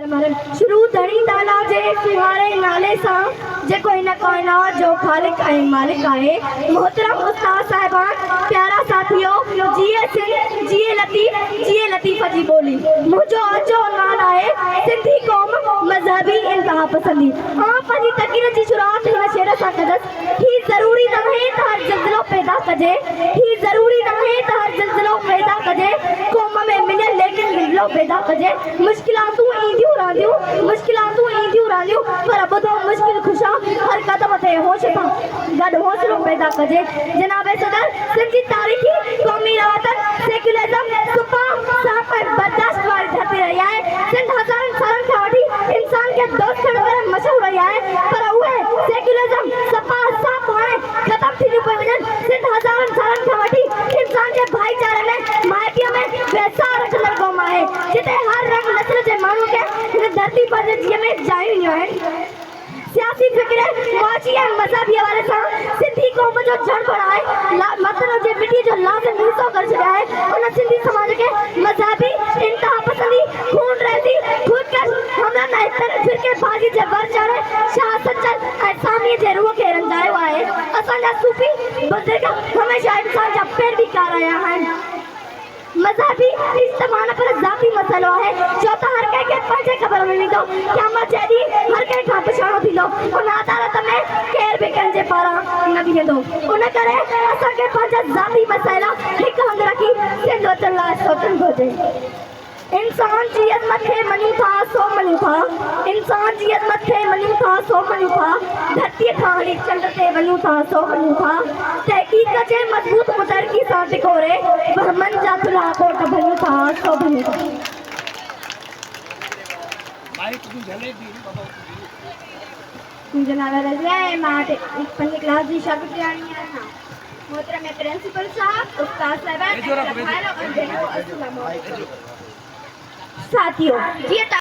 शुरू धणी ताला जे सुहारे नाले सां जेको इन कायनात जो ख़ालिक ऐं मालिक आहे। मोहतरम उस्ताद साहिबान, प्यारा साथियो, जिए सिंध, जिए लतीफ़ जी ॿोली। मुंहिंजो अचो उनवान आहे सिंधी क़ौम मज़हबी इंतहा पसंदी। पंहिंजी तक़रीर जी शुरूआत हिन शेर सां कंदसि। ही ज़रूरी नाहे त हर ज़िलज़िलो पैदा कजे, ही ज़रूरी नाहे त हर ज़िलज़िलो पैदा कजे, क़ौम में मिलियल लेकिन ज़िलज़िलो पैदा कजे। मुश्किलातूं ईंदियूं रहंदियूं पर ॿुधो मुश्किल खुशा हर कदम ते होश सां गॾु हौसलो पैदा कजे। जनाब सदर, सिंधी तारीख़ी क़ौमी रवायत सेक्युलरिज़म सुपा साफ़ ऐं बर्दाश्त वारी धरती रही आहे। सिंध हज़ारनि सालनि खां वठी इंसान खे दोस्त थियण करे मशहूरु रही आहे, पर उहे सेक्युलरिज़म सपा साफ़ हाणे ख़तमु थींदियूं पियूं वञनि। सिंध हज़ारनि सालनि खां वठी इंसान जे भाईचारे में माइटीअ में वैसाह रखंदड़ क़ौम आहे, जिते हर रंग नस्ल जे माण्हू खे हिन धरती पर जीअं में जायूं ॾिनियूं आहिनि। सियासी फ़िक्र मुआशी ऐं मज़हबी हवाले सां सिंधी क़ौम जो जड़बड़ आहे मतलब जे मिटी जो लाज़िम हिसो करे छॾिया आहे। उन सिंधी समाज खे मज़हबी इंतहा पसंदी, खून रहंदी, ख़ुदकश हमला न फ़िरके बाज़ी जे वर चढ़े शाह सचल ऐं सामीअ जे रूह खे रंगायो आहे। असांजा सूफ़ी बुज़ुर्ग हमेशह इंसान जा पैरवीकार रहिया आहिनि। मज़हबी इज्तिमा पर ज़ाती मसइलो आहे, छो त हर कंहिंखे पंहिंजे ख़बर में वेंदो क़यामत जे ॾींहुं हर कंहिं खां पुछाणो थींदो। उन अदालत में केर बि कंहिंजे पारां न बीहंदो। उन करे असांखे पंहिंजा ज़ाती मसइला हिकु हंधि रखी सिंध वचन लाइ सोचणु घुरिजे। इंसान जी अज़मत खे मञूं था सो मञूं था, इंसान जी अज़मत खे मञूं था सो मञूं था, धरतीअ खां हली चंड ते वञूं था सो वञूं था, तहक़ीक़ जे मज़बूत मुतरकी सां टिकोरे बहमन जा थुल्हा कोट भञूं था सो भञूं था। जनाब रज़िया, मां 5वीं क्लास जी शागिर्द आहियां। मोहतरम प्रिंसिपल साहब, उस्ताद साहिबान, साथियों, जीअं